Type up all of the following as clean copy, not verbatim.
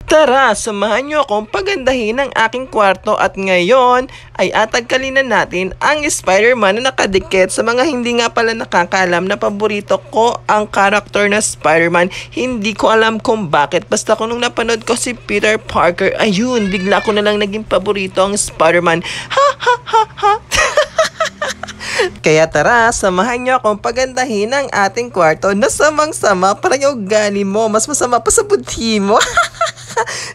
Tara, samahan niyo akong pagandahin ang aking kwarto at ngayon ay atagkalin na natin ang Spider-Man na nakadikit. Sa mga hindi nga pala nakakaalam na paborito ko ang karakter na Spider-Man. Hindi ko alam kung bakit. Basta kung nung napanood ko si Peter Parker, ayun, bigla ko na lang naging paborito ang Spider-Man. Ha ha ha ha! Kaya tara, samahan niyo akong pagandahin ang ating kwarto na samang-sama para yung ugali mo. Mas masama pa sa budhi mo.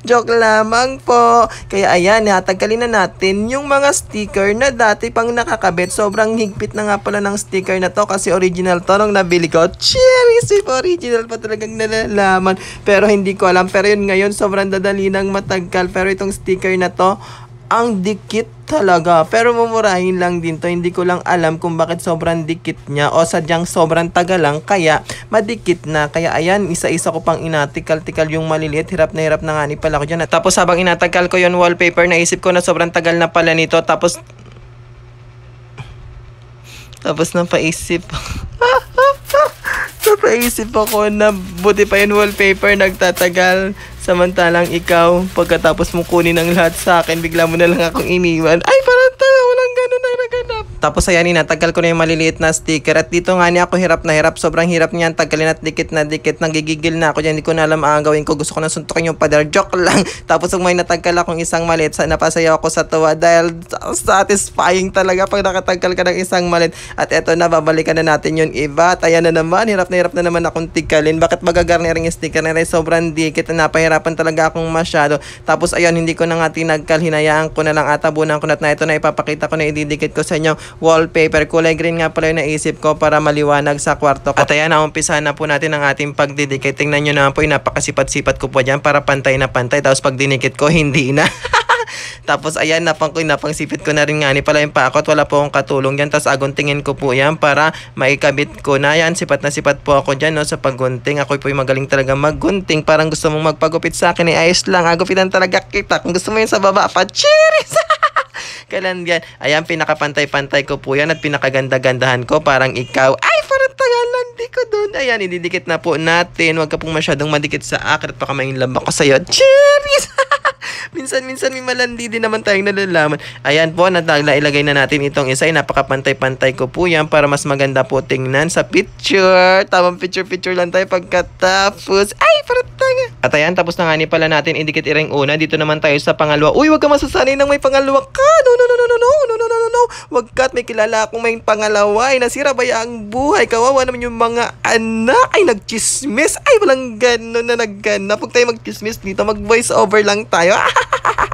Joke lamang po. Kaya ayan, natagkalin na natin yung mga sticker na dati pang nakakabit. Sobrang higpit na nga pala ng sticker na to kasi original to nung nabili ko. Cherry sweet, original pa talagang nalalaman. Pero hindi ko alam. Pero yun ngayon, sobrang dadali ng matagkal. Pero itong sticker na to, ang dikit talaga. Pero mumurahin lang din to. Hindi ko lang alam kung bakit sobrang dikit niya o sadyang sobrang tagal lang kaya madikit na. Kaya ayan, isa-isa ko pang inatikal-tikal yung maliliit. Hirap na nga ni pala ko dyan. Tapos habang inatakal ko yung wallpaper, naisip ko na sobrang tagal na pala nito. Tapos napaisip ako na buti pa yung wallpaper nagtatagal. Samantalang ikaw, pagkatapos mo kunin ang lahat sa akin, bigla mo na lang akong iniwan. Ay, parang walang ganun na naganap. Tapos ayan, inatagal ko na yung maliliit na sticker. At dito nga niya ako hirap na hirap. Sobrang hirap niyan, tagalin at dikit na dikit. Nanggigigil na ako dyan. Hindi ko na alam ang gawin ko. Gusto ko na suntukin yung pader. Joke lang. Tapos kung may natagkal akong isang maliit, napasaya ako sa tuwa dahil satisfying talaga pag nakatagkal ka ng isang maliit. At eto na, babalikan na natin yung iba. At ayan na naman, hirap na naman akong tikalin. Bakit magagarnering yung sticker na rin? Sobrang dikit na napahirapan talaga akong masyado. Tapos ayun, hindi ko na nga tinagkal. Hinayaan ko na lang atabunan ko na ito na ipapakita ko na ididikit ko sa inyo wallpaper. Kulay green nga pala yung naisip ko para maliwanag sa kwarto ko. At ayan, naumpisahan na po natin ang ating pagdidikit. Tingnan nyo naman po, napakasipat-sipat ko po dyan para pantay na pantay. Tapos pag dinikit ko, hindi na. Tapos ayan, napangsipit ko na rin nga ni pala yung paakot. Wala po akong katulong dyan. Tapos aguntingin ko po yan para maikabit ko na yan. Sipat na sipat po ako dyan, no, sa paggunting. Ako po yung magaling talaga maggunting. Parang gusto mong magpagupit sa akin, ayos lang. Agupitan talaga kita. Kung gusto mo yun sa baba pa, cheers! Kailan yan? Ayan, pinakapantay-pantay ko po yan at pinakaganda-gandahan ko. Parang ikaw, ay, parang tagalan, di ko doon. Ayan, ididikit na po natin. Huwag ka pong masyadong madikit sa akin at baka may lamba ko sa'yo. Cheers! Minsan may malandi din naman tayong nalalaman. Ayan po, ilagay na natin itong isa. Napakapantay-pantay ko po yan para mas maganda po tingnan sa picture. Tamang picture lang tayo pagkatapos. Ay, parang tanga. At ayan, tapos na nga ni pala natin idikit iring una. Dito naman tayo sa pangalawa. Uy, wag ka masasanay nang may pangalawa ka. No. Wag ka, may kilala akong may pangalawa. Ay, nasira ba ang buhay? Kawawa naman yung mga anak. Ay, nagchismis. Ay, walang gano'n na nagganap. Huwag tayo magchismis dito. Mag-voice over lang tayo.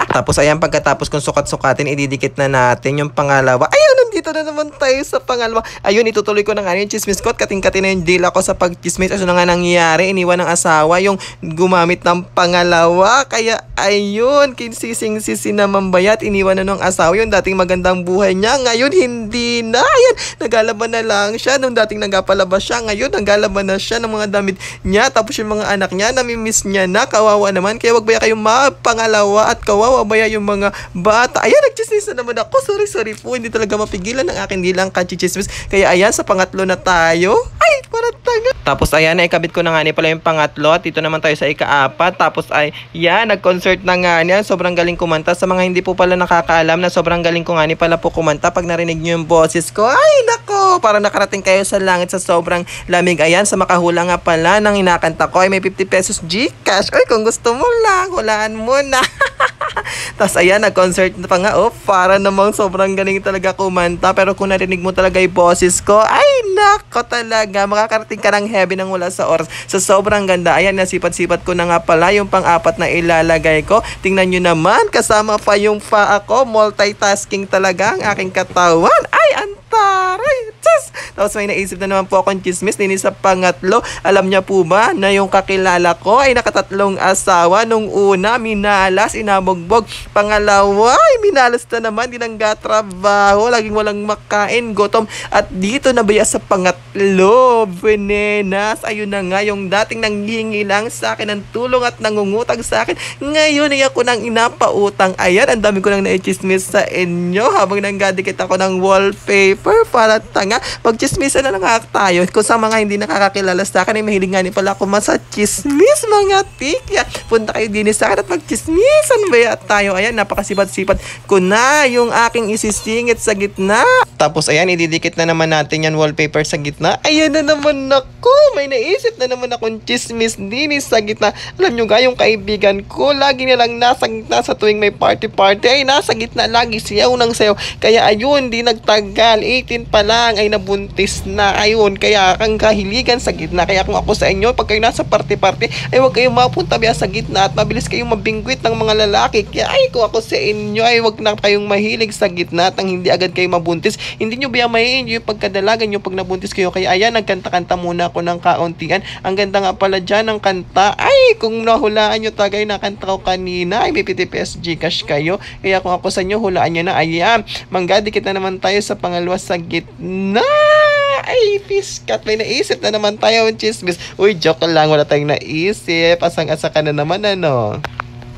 Tapos ayan, pagkatapos kung sukat-sukatin, ididikit na natin yung pangalawa. Ayun, nandito na naman tayo sa pangalawa. Ayun, itutuloy ko na nga yung chismis ko at kating-kating na yung deal ako sa pag-chismis. Ano nga nangyari? Iniwan ng asawa yung gumamit ng pangalawa. Kaya ayun, kinsising-sisi naman bayat. Iniwan na ng asawa yung dating magandang buhay niya. Ngayon, hindi na. Ayan, nagalaban na lang siya. Nung dating nagapalabas siya, ngayon, nagalaban na siya ng mga damit niya. Tapos yung mga anak niya, namimiss niya na. Kawawa naman. Kaya wag ba kayong pangalawa at kawawa ba yung mga bata. Ayan, nagchismis na naman ako. Sorry po. Hindi talaga mapigilan ng akin dilang kachichismis. Kaya ayan, sa pangatlo na tayo. Ay, parang tanga. Tapos ayan, ikabit ko na nga ni pala yung pangatlo. At dito naman tayo sa ikaapat. Tapos ay, yan, nag-concert na nga niya. Sobrang galing kumanta. Sa mga hindi po pala nakakaalam na sobrang galing ko nga ni pala po kumanta. Pag narinig niyo yung boses ko, ay, nako, parang nakarating kayo sa langit sa sobrang lamig. Ayan, sa makahula nga pala ng inakanta ko ay may 50 pesos Gcash. Uy, kung gusto mo lang, hulaan mo na. Tapos ayan, nag-concert na pa nga. Oh, para namang sobrang galing talaga kumanta. Pero kung narinig mo talaga yung boses ko, ay nako talaga. Makakarating ka ng heaven ng wala sa oras. So sobrang ganda. Ayan, nasipat-sipat ko na nga pala yung pang-apat na ilalagay ko. Tingnan nyo naman, kasama pa yung paa ko. Multitasking talaga ang aking katawan. Ay, antaray! Tapos may naisip na naman po akong chismis. Din sa pangatlo, alam niya po ba na yung kakilala ko ay nakatatlong asawa. Nung una, minalas, inabugbog. Pangalawa, ay minalas na naman, dinanggatrabaho, laging walang makain, gutom. At dito na baya sa pangatlo, venenas. Ayun na nga, yung dating nanghihingi lang sa akin ng tulong at nangungutang sa akin. Ngayon ay ako nang inapautang. Ayan, ang dami ko nang naichismis sa inyo habang nanggadikit ako ng wallpaper para tanga. Pag-chismisan na lang tayo. Kung sa mga hindi nakakakilala sa akin, ay mahilig nga ni pala ako sa chismis, mga tikya. punta kayo din sa akin at magchismisan ba tayo. Ayan, napakasipat-sipat ko na yung aking isisingit sa gitna. Tapos ayan, ididikit na naman natin yan wallpaper sa gitna. Ayan na naman ako. May naisip na naman akong chismis din sa gitna. Alam nyo ga, yung kaibigan ko, lagi nilang nasa gitna sa tuwing may party-party. Ay, nasa gitna lagi, siyaw ng sayaw. Kaya ayun, di nagtagal. 18 pa lang ay nabuntis na. Ayun, kaya kang kahiligan sa gitna. Kaya kung ako sa inyo, pag kayo nasa party-party, ay huwag kayong mapunta biya sa gitna at mabilis kayong mabingwit ng mga lalaki. Kaya ay, kung ako sa inyo, ay huwag na kayong mahilig sa gitna at nang hindi agad kayo mabuntis. Hindi nyo biya mai-enjoy yung pagkadalagan nyo pag nabuntis kayo. Kaya ayan, nagkanta-kanta muna ako ng kauntian. Ang ganda nga pala dyan ng kanta. Ay, kung nahulaan nyo tagay na kanta ko kanina, ay may PTPS Gcash kayo. Kaya kung ako sa inyo, hulaan nyo na. Ayan, manggadikit na naman tayo sa pangalawa sa gitna. Ay, piskat, may naisip na naman tayo, chismis. Uy, joke lang, wala tayong naisip. Asang-asa ka na naman, ano?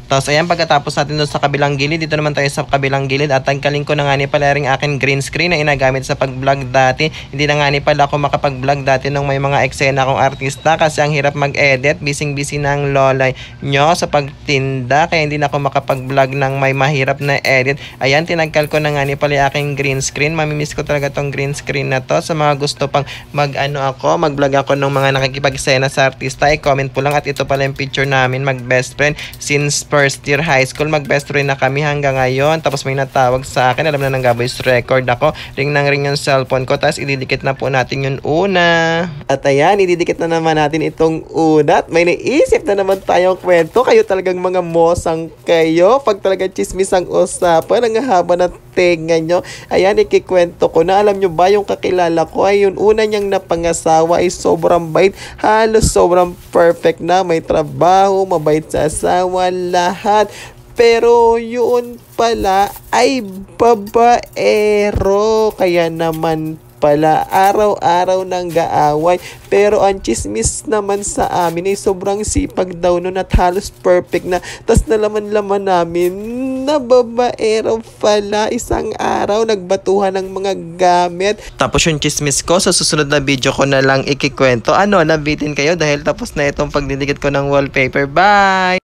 Tapos ayan, pagkatapos natin doon sa kabilang gilid, dito naman tayo sa kabilang gilid at tanggalin ko na nga ni pala rin akin green screen na inagamit sa pag-vlog dati. Hindi na nga ni pala ako makapag-vlog dati nung may mga eksena akong artista kasi ang hirap mag-edit, busy-busy na ang lola nyo sa pagtinda kaya hindi na ako makapag-vlog ng may mahirap na edit. Ayan, tinanggal ko na nga ni pala aking green screen. Mamimiss ko talaga tong green screen na to. Sa mga gusto pang mag-vlog ako ng mga nakikipagsena sa artista, i-comment po lang at ito pala yung picture namin mag-best friend since first year high school, mag-best friend na kami hanggang ngayon. Tapos may natawag sa akin, alam na ng voice record ako. Ring nang ring yung cellphone ko. Tapos ididikit na po natin yung una. At ayan, ididikit na naman natin itong una. At may naisip na naman tayong kwento. Kayo talagang mga mosang kayo. Pag talaga chismis ang usapan, ang haba na tenga nyo. Ayan, ikikwento ko na. Alam nyo ba yung kakilala ko ay yung una niyang napangasawa ay sobrang bait. Halos sobrang perfect na. May trabaho, mabait sa asawa, lahat. Pero yun pala ay babaero. Kaya naman pala araw-araw nang gaaway. Pero ang chismis naman sa amin ay sobrang sipag daw nun at halos perfect na. Tas nalaman-laman namin na babaero pala. Isang araw nagbatuhan ng mga gamit. Tapos yung chismis ko sa susunod na video ko na lang ikikwento. Ano, nabitin kayo dahil tapos na itong pagdidikit ko ng wallpaper. Bye!